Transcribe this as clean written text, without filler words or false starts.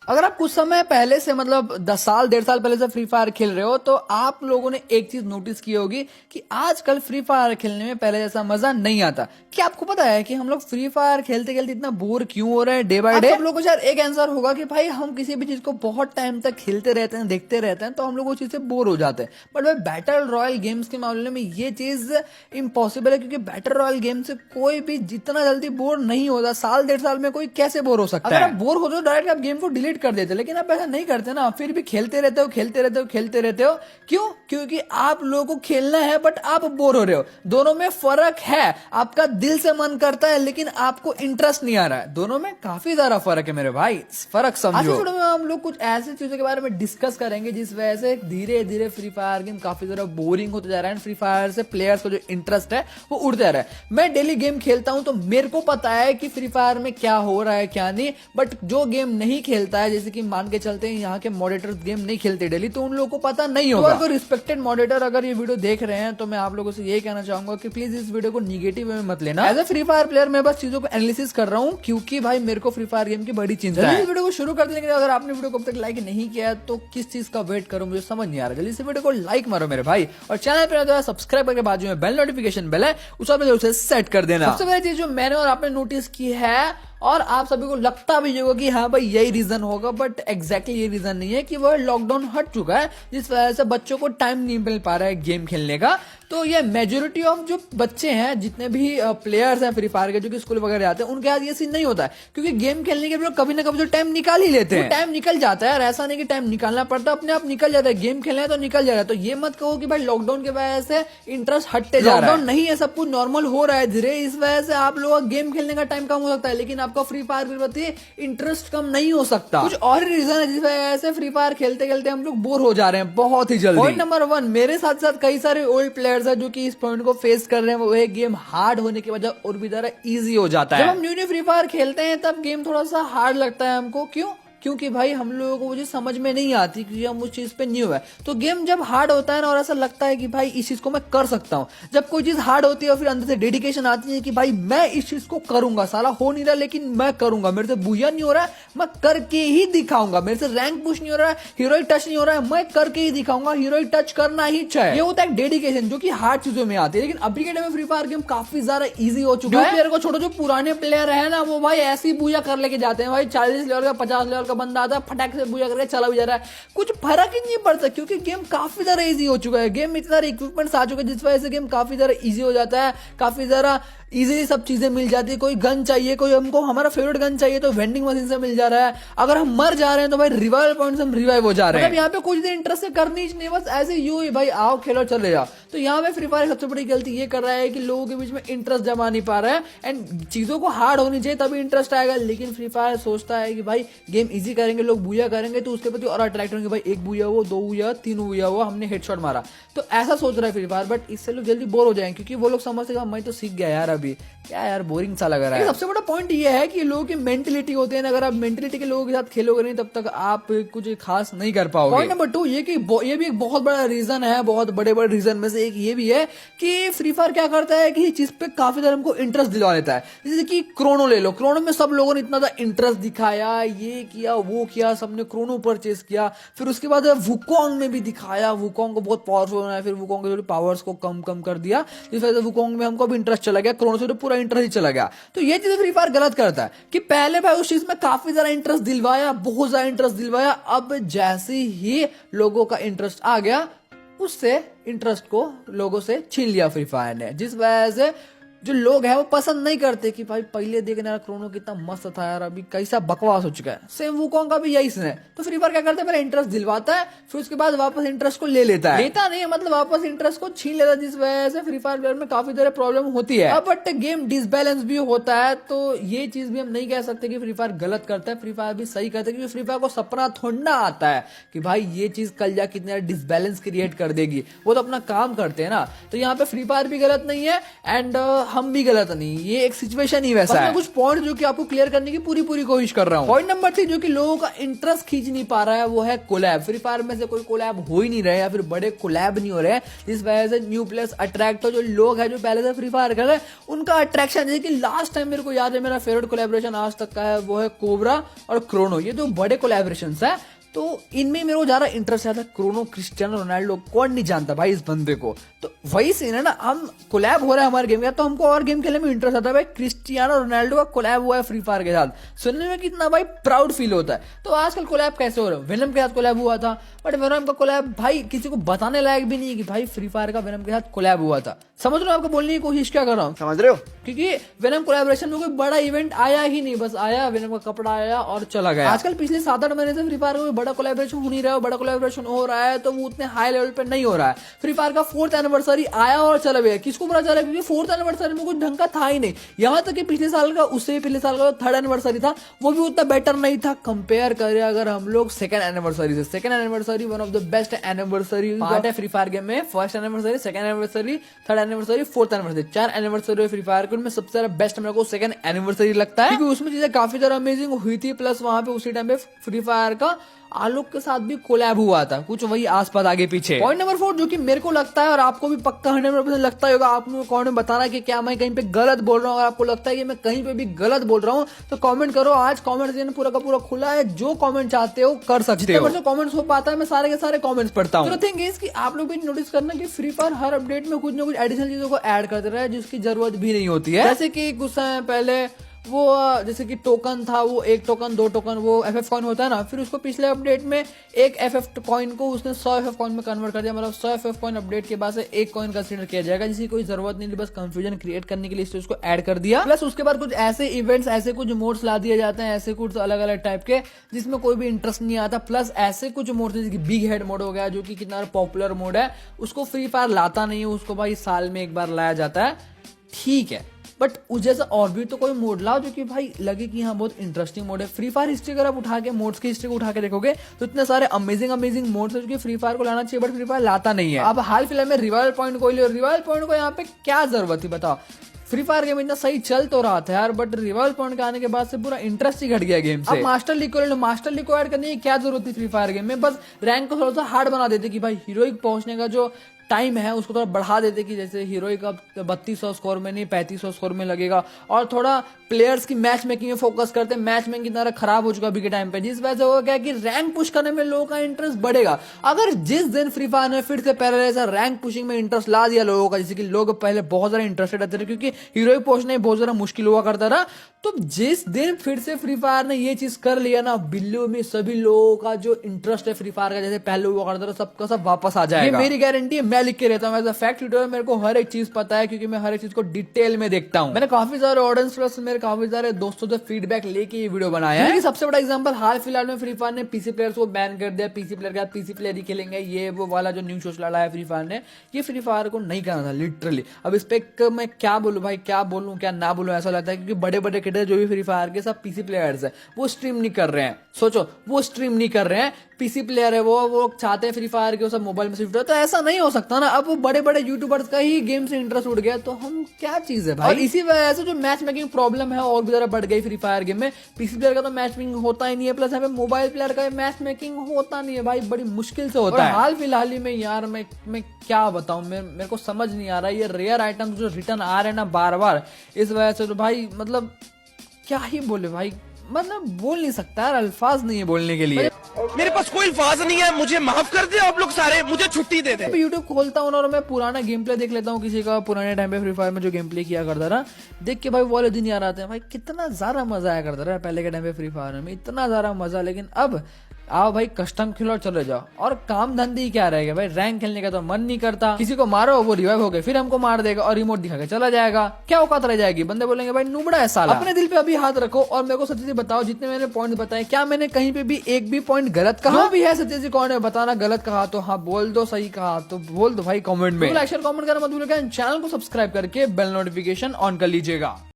अगर आप कुछ समय पहले से मतलब 10 साल 1.5 साल पहले से फ्री फायर खेल रहे हो तो आप लोगों ने एक चीज नोटिस की होगी कि आजकल फ्री फायर खेलने में पहले जैसा मजा नहीं आता। क्या आपको पता है कि हम लोग फ्री फायर खेलते खेलते इतना बोर क्यों हो रहे हैं डे बाय डे? आप लोगों को शायद एक आंसर होगा कि भाई हम किसी भी चीज को बहुत टाइम तक खेलते रहते हैं, देखते रहते हैं, तो हम लोग वो चीज से बोर हो जाते हैं। बट भाई बैटल रॉयल गेम्स के मामले में ये चीज इम्पॉसिबल है, क्योंकि बैटल रॉयल गेम से कोई भी जितना जल्दी बोर नहीं होता। साल 1.5 साल में कोई कैसे बोर हो सकता है? अगर आप बोर हो तो डायरेक्ट आप गेम को डिलीट कर देते, लेकिन आप ऐसा नहीं करते ना, फिर भी खेलते रहते हो खेलते रहते हो खेलते रहते हो। क्यों? क्योंकि आप लोगों को खेलना है बट आप बोर हो रहे हो। दोनों में फर्क है। आपका दिल से मन करता है लेकिन आपको इंटरेस्ट नहीं आ रहा है। दोनों में काफी ज्यादा फर्क है मेरे भाई, फर्क समझो। आज के वीडियो में हम लोग कुछ ऐसी चीजों के बारे में डिस्कस करेंगे जिस वजह से धीरे धीरे फ्री फायर गेम काफी ज्यादा बोरिंग होते जा रहा है। फ्री फायर से प्लेयर्स को जो इंटरेस्ट है वो उड़ जा रहा है। मैं डेली गेम खेलता हूं तो मेरे को पता है कि फ्री फायर में क्या हो रहा है क्या नहीं, बट जो गेम नहीं खेलता है, जैसे कि मान के चलते हैं यहाँ के मॉडरेटर्स गेम नहीं खेलते डेली, तो उन लोगों को पता नहीं होगा। तो रिस्पेक्टेड मॉडरेटर अगर ये वीडियो देख रहे हैं तो मैं आप लोगों से यही कहना चाहूंगा कि प्लीज इस वीडियो को निगेटिव में मत लेना। As a Free Fire player मैं बस चीजों को एनालिसिस कर रहा हूँ, क्योंकि भाई मेरे को फ्री फायर गेम की बड़ी चिंता है। इस वीडियो को शुरू कर देने के लिए अगर आपने वीडियो को अब तक लाइक नहीं किया तो किस चीज का वेट करो, मुझे समझ नहीं आ रहा। जल्दी से वीडियो को लाइक मारो मेरे भाई, और चैनल पर सब्सक्राइब करके बाजू में बेल नोटिफिकेशन बेल है उस पर जरूर से सेट कर देना। सबसे पहली चीज जो मैंने और आपने नोटिस की है और आप सभी को लगता भी होगा कि हाँ भाई यही रीजन होगा, बट एग्जैक्टली ये रीजन नहीं है कि वह लॉकडाउन हट चुका है जिस वजह से बच्चों को टाइम नहीं मिल पा रहा है गेम खेलने का। तो ये मेजोरिटी ऑफ जो बच्चे हैं, जितने भी प्लेयर्स हैं फ्री फायर के, जो कि स्कूल वगैरह जाते हैं, उनके साथ ये सीन नहीं होता है, क्योंकि गेम खेलने के लिए कभी ना कभी जो टाइम निकाल ही लेते हैं। टाइम निकल जाता है, ऐसा नहीं कि टाइम निकालना पड़ता, अपने आप निकल जाता है। गेम खेलना है तो निकल जाता है। तो ये मत कहो कि भाई लॉकडाउन की वजह से इंटरेस्ट हटते जा रहा है। लॉकडाउन नहीं है, सब कुछ नॉर्मल हो रहा है धीरे, इस वजह से आप लोगों का गेम खेलने का टाइम कम हो सकता है, लेकिन आपका फ्री फायर इंटरेस्ट कम नहीं हो सकता। कुछ और रीजन है जिस वजह से फ्री फायर खेलते खेलते हम लोग बोर हो जा रहे हैं बहुत ही जल्दी। पॉइंट नंबर 1, मेरे साथ साथ कई सारे ओल्ड प्लेयर्स हैं जो कि इस पॉइंट को फेस कर रहे हैं। वो गेम हार्ड होने की वजह और भी ज्यादा इजी हो जाता है। जब हम न्यू फ्री फायर खेलते हैं तब गेम थोड़ा सा हार्ड लगता है हमको। क्यों? क्योंकि भाई हम लोगों को वो चीज समझ में नहीं आती, क्योंकि हम उस चीज पे न्यू है। तो गेम जब हार्ड होता है ना, और ऐसा लगता है कि भाई इस चीज को मैं कर सकता हूँ। जब कोई चीज हार्ड होती है और फिर अंदर से डेडिकेशन आती है कि भाई मैं इस चीज को करूंगा, साला हो नहीं रहा लेकिन मैं करूंगा, मेरे से बुया नहीं हो रहा है मैं करके ही दिखाऊंगा, मेरे से रैंक पुश नहीं हो रहा है, हीरोइक टच नहीं हो रहा है, मैं करके ही दिखाऊंगा, हीरोइक टच करना ही चाहिए। ये होता है डेडिकेशन जो कि हार्ड चीजों में आती है। लेकिन अभी के टाइम में फ्री फायर गेम काफी ज्यादा इजी हो चुका है। प्लेयर को छोड़ो, जो पुराने प्लेयर है ना, वो भाई ऐसी बुया कर लेके जाते हैं। भाई 40 लेवल का 50 लेवल का बंदा आता है, फटाक से बुया करके चला भी जा रहा है, कुछ फर्क ही नहीं पड़ता, क्योंकि गेम काफी ज्यादा इजी हो चुका है। गेम में इतने सारे इक्विपमेंट्स आ चुके हैं जिस वजह से गेम काफी ज्यादा इजी हो जाता है, काफी ज्यादा इजीली सब चीजें मिल जाती है। कोई गन चाहिए, कोई हमको हमारा फेवरेट गन चाहिए तो वेंडिंग मशीन से मिल जा रहा है। अगर हम मर जा रहे हैं तो भाई रिवाइवल पॉइंट से हम रिवाइव हो जा रहे हैं। यहाँ पे कुछ देर इंटरेस्ट से करनी ही नहीं, बस ऐसे यूं ही भाई आओ खेलो चले जाओ। तो यहाँ पे फ्री फायर सबसे बड़ी गलती ये कर रहा है कि लोगों के बीच में इंटरेस्ट जमा नहीं पा रहा है। एंड चीजों को हार्ड होनी चाहिए तभी इंटरेस्ट आएगा, लेकिन फ्री फायर सोचता है कि भाई गेम इजी करेंगे, लोग बुया करेंगे तो उसके प्रति और अट्रैक्ट होंगे। भाई एक बुया हुआ, 2 बुया, 3 बुया हुआ, हमने हेडशॉट मारा, तो ऐसा सोच रहा है फ्री फायर। बट इससे लोग जल्दी बोर हो जाएंगे, क्योंकि वो लोग समझते हैं मैं तो सीख गया यार, अभी क्या यार बोरिंग सा लग रहा है। सबसे बड़ा पॉइंट ये है कि लोगों की मेंटेलिटी होती है ना, अगर आप मेंटेलिटी के लोगों के साथ खेलोगे नहीं तब तक आप कुछ खास नहीं कर पाओगे। पॉइंट नंबर 2 ये कि ये भी एक बहुत बड़ा रीजन है, बहुत बड़े बड़े रीजन में से एक ये भी है कि फ्री फायर क्या करता है कि चीज पे काफी ज्यादा हमको इंटरेस्ट दिलवा लेता है। जैसे कि क्रोनो ले लो, क्रोनो में सब लोगों ने इतना ज्यादा इंटरेस्ट दिखाया, ये किया वो किया, सबने क्रोनो परचेज किया। फिर उसके बाद वुकोंग में भी दिखाया, वुकोंग को बहुत पावरफुल बनाया, फिर वुकोंग के पावर्स को कम कम कर दिया, जिस वजह से वुकोंग में हमको भी इंटरेस्ट चला गया, क्रोनो से तो पूरा इंटरेस्ट ही चला गया। तो ये चीज फ्री फायर गलत करता है कि पहले भाई उस चीज में काफी ज्यादा इंटरेस्ट दिलवाया, बहुत ज्यादा इंटरेस्ट दिलवाया, अब जैसे ही लोगों का इंटरेस्ट आ गया उससे इंटरेस्ट को लोगों से छीन लिया फ्री फायर ने, जिस वजह से जो लोग हैं वो पसंद नहीं करते कि भाई पहले देखने यार क्रोनो कितना मस्त था यार, अभी कैसा बकवास हो चुका है। सेम वुकोंग का भी यही सीन है। तो फ्री फायर क्या करता है, पहले इंटरेस्ट दिलवाता है, फिर उसके बाद वापस इंटरेस्ट को ले लेता है, लेता नहीं है मतलब वापस इंटरेस्ट को छीन लेता है, जिस वजह से फ्री फायर प्लेयर में काफी ज्यादा प्रॉब्लम होती है। अब बट गेम डिसबैलेंस भी होता है, तो ये चीज भी हम नहीं कह सकते कि फ्री फायर गलत करता है, फ्री फायर भी सही करता है, क्योंकि फ्री फायर को सपना थोड़ा आता है कि भाई ये चीज कल जा कितना डिसबैलेंस क्रिएट कर देगी, वो तो अपना काम करते हैं ना। तो यहाँ पे फ्री फायर भी गलत नहीं है। एंड हम भी गलत नहीं, ये एक सिचुएशन ही वैसा है। कुछ पॉइंट जो कि आपको क्लियर करने की पूरी कोशिश कर रहा हूँ। पॉइंट नंबर 3 जो कि लोगों का इंटरेस्ट खींच नहीं पा रहा है वो है कोलैब। फ्री फायर में से कोई कोलैब हो ही नहीं रहे या फिर बड़े कोलैब नहीं हो रहे हैं, जिस वजह से न्यू प्लेयर्स अट्रैक्ट हो। जो लोग हैं जो पहले से फ्री फायर कर रहे हैं उनका अट्रैक्शन, जैसे कि लास्ट टाइम मेरे को याद है मेरा फेवरेट कोलैबोरेशन आज तक का है वो है कोबरा और क्रोनो। ये 2 बड़े कोलैबोरेशन है, तो इनमें मेरे को ज्यादा इंटरेस्ट आता है। क्रोनो क्रिस्टियानो रोनाल्डो कौन नहीं जानता भाई इस बंदे को। तो वही सीन है ना, हम कोलैब हो रहा है हमारे गेम का तो हमको और गेम खेलने में इंटरेस्ट आता है। भाई क्रिस्टियानो रोनाल्डो का कोलैब हुआ है फ्री फायर के साथ, सुनने में कितना भाई प्राउड फील होता है। तो आजकल कोलैब कैसे हो रहा है, वेनम के साथ कोलैब हुआ था, बट वेनम का कोलैब भाई किसी को बताने लायक भी नहीं है कि भाई फ्री फायर का वेनम के साथ कोलैब हुआ था। समझ रहे हो आपको बोलने की कोशिश क्या कर रहा हूँ, समझ रहे हो? क्योंकि वेनम कोलैबोरेशन में कोई बड़ा इवेंट आया ही नहीं, बस आया वेनम का कपड़ा आया और चला गया। आजकल पिछले 7-8 महीने से फ्री फायर का कोई बड़ा कोलैबोरेशन हो नहीं रहा है, बड़ा कोलैबोरेशन हो रहा है तो वो उतने हाई लेवल पे नहीं हो रहा है। फ्री फायर का 4th एनिवर्सरी आया और चला गया, किसको पता चला, क्योंकि 4th एनिवर्सरी में कुछ ढंग का था ही नहीं। यहाँ तक कि पिछले साल का, उससे पिछले साल का 3rd एनिवर्सरी था वो भी उतना बेटर नहीं था कंपेयर करें अगर हम लोग 2nd एनिवर्सरी से। 2nd anniversary one of the best anniversary part है फ्री फायर गेम में। 1st anniversary, 2nd anniversary, 3rd anniversary, 4th anniversary, 4 anniversary free fire के उनमें सबसे ज्यादा बेस्ट मेरे को 2nd एनिवर्सरी लगता है, क्योंकि उसमें चीजें काफी ज्यादा अमेजिंग हुई थी। प्लस वहां पे उसी टाइम पे फ्री फायर का आलोक के साथ भी कोलैब हुआ था, कुछ वही आसपास आगे पीछे। पॉइंट नंबर 4 जो कि मेरे को लगता है और आपको भी पक्का 100% लगता ही होगा, आप लोग कमेंट में बताना कि क्या मैं कहीं पे गलत बोल रहा हूँ। अगर आपको लगता है कि मैं कहीं पे भी गलत बोल रहा हूँ तो कमेंट करो। आज कमेंट सेक्शन पूरा का पूरा खुला है, जो कमेंट चाहते हो कर सकते हो। जो कमेंट्स हो पाता है मैं सारे के सारे कमेंट्स पढ़ता हूँ। थिंग इज कि आप लोग भी नोटिस करना कि फ्री फायर हर अपडेट में कुछ ना कुछ एडिशनल चीजों को ऐड करते रहे जिसकी जरूरत भी नहीं होती है। जैसे कि कुछ समय पहले वो जैसे कि टोकन था, वो 1 टोकन 2 टोकन वो FF कॉइन होता है ना, फिर उसको पिछले अपडेट में 1 FF कॉइन को उसने 100 FF कॉइन में कन्वर्ट कर दिया। मतलब 100 FF कॉइन अपडेट के बाद से 1 कॉइन कंसीडर किया जाएगा, जिसकी कोई जरूरत नहीं थी, बस कंफ्यूजन क्रिएट करने के लिए उसको ऐड कर दिया। प्लस उसके बाद कुछ ऐसे इवेंट्स, ऐसे कुछ मोड्स ला दिए जाते हैं, ऐसे कुछ अलग अलग टाइप के जिसमें कोई भी इंटरेस्ट नहीं आता। प्लस ऐसे कुछ मोड्स जैसे कि बिग हेड मोड हो गया जो कि कितना पॉपुलर मोड है, उसको फ्री फायर लाता नहीं है, उसको भाई साल में 1 बार लाया जाता है, ठीक है। बट उस जैसा और भी तो कोई मोड लाओ जो कि भाई लगे कि हाँ बहुत इंटरेस्टिंग मोड है। फ्री फायर हिस्ट्री अगर आप उठा के मोड्स की हिस्ट्री को उठा के देखोगे तो इतने सारे अमेजिंग मोड्स है जो कि फ्री फायर को लाना चाहिए, बट फ्री फायर लाता नहीं है। अब हाल फिलहाल में रिवाइवल पॉइंट को लियो, रिवाइवल पॉइंट को यहाँ पे क्या जरूरत थी बताओ। फ्री फायर गेम इतना सही चल तो रहा था यार, बट रिवाइवल पॉइंट के आने के बाद से पूरा इंटरेस्ट ही घट गया गेम से। अब मास्टर लीग को ले लो, मास्टर लीग को ऐड करने की क्या जरूरत थी फ्री फायर गेम में, बस रैंक को थोड़ा सा हार्ड बना देते कि भाई हीरोइक पहुंचने का जो टाइम है उसको थोड़ा बढ़ा देते कि जैसे हीरोइक अब 3200 स्कोर में नहीं 3500 स्कोर में लगेगा, और थोड़ा प्लेयर्स की मैच मेकिंग में फोकस करते। मैच मेकिंग की तरह खराब हो चुका अभी के टाइम पे, जिस वजह से हो गया कि रैंक पुश करने में लोगों का इंटरेस्ट बढ़ेगा। अगर जिस दिन फ्री फायर ने फिर से पहले जैसा रैंक पुशिंग में इंटरेस्ट ला दिया लोगों का, जैसे कि लोग पहले बहुत ज्यादा इंटरेस्टेड रहते थे क्योंकि हीरोइक पहुंचना ही बहुत ज्यादा मुश्किल हुआ करता था, तो जिस दिन फिर से फ्री फायर ने ये चीज कर लिया ना, बिल्ली में सभी लोगों का जो इंटरेस्ट है फ्री फायर का जैसे पहले हुआ करता था सबका सब वापस आ जाएगा। ये मेरी गारंटी है, मैं लिख के रहता हूँ। फैक्ट यूट्यूबर मेरे को हर एक चीज पता है क्योंकि मैं हर एक चीज को डिटेल में देखता हूँ। मैंने काफी सारे ऑडियंस प्लस मेरे काफी सारे दोस्तों से फीडबैक लेके ये वीडियो बनाया है। सबसे बड़ा एग्जांपल हाल फिलहाल में फ्री फायर ने पीसी प्लेयर्स को बैन कर दिया। पीसी प्लेयर का पीसी प्लेयर ही खेलेंगे, ये वो वाला जो न्यू सोच लाया है फ्री फायर ने, ये फ्री फायर को नहीं करना था लिटरली। अब इस पे मैं क्या बोलूं भाई, क्या बोलूं क्या ना बोलूं, ऐसा लगता है क्योंकि बड़े बड़े क्रिएटर जो भी फ्री फायर के सब पीसी प्लेयर्स है वो स्ट्रीम नहीं कर रहे हैं। सोचो वो स्ट्रीम नहीं कर रहे हैं, पीसी प्लेयर है वो चाहते हैं फ्री फायर के सब मोबाइल में शिफ्ट हो, तो ऐसा नहीं हो सकता ना। अब वो बड़े बड़े यूट्यूबर्स का ही गेम से इंटरेस्ट उड़ गया तो हम क्या चीज है भाई। और इसी वजह से जो मैच मेकिंग प्रॉब्लम है और भी ज्यादा बढ़ गई फ्री फायर गेम में। पीसी प्लेयर का तो मैच मेकिंग होता ही नहीं है, प्लस यहाँ पे मोबाइल प्लेयर का मैच मेकिंग होता नहीं है भाई, बड़ी मुश्किल से होता है। हाल फिलहाल ही में यार मैं क्या बताऊं, मेरे को समझ नहीं आ रहा है ये रेयर आइटम जो रिटर्न आ रहे हैं ना बार बार, इस वजह से तो भाई मतलब क्या ही बोले भाई, मतलब बोल नहीं सकता यार, अल्फाज नहीं है बोलने के लिए। मेरे पास कोई अल्फाज नहीं है, मुझे माफ कर दे आप लोग सारे, मुझे छुट्टी दे दे। यूट्यूब खोलता हूँ और मैं पुराना गेम प्ले देख लेता हूँ किसी का, पुराने टाइम पे फ्री फायर में जो गेम प्ले किया करता था, देख के भाई वो वाले दिन याद आते हैं भाई, कितना ज्यादा मजा आया करता था पहले के टाइम पे फ्री फायर में, इतना ज्यादा मजा। लेकिन अब आओ भाई कस्टम खेलो और चले जाओ, और काम धंधे क्या रहेगा भाई, रैंक खेलने का तो मन नहीं करता। किसी को मारो वो रिवाइव हो गए फिर हमको मार देगा और रिमोट दिखा के चला जाएगा, क्या औकात रह जाएगी। बंदे बोलेंगे भाई नुबड़ा है साला। अपने दिल पे अभी हाथ रखो और मेरे को सच्ची से बताओ, जितने मैंने पॉइंट बताए क्या मैंने कहीं पे भी एक भी पॉइंट गलत कहा भी है? सच्ची से कौन है बताना, गलत कहा तो हाँ बोल दो, सही कहा तो बोल दो भाई कमेंट में। लाइक शेयर कमेंट करना मत भूलिएगा, चैनल को सब्सक्राइब करके बेल नोटिफिकेशन ऑन कर लीजिएगा।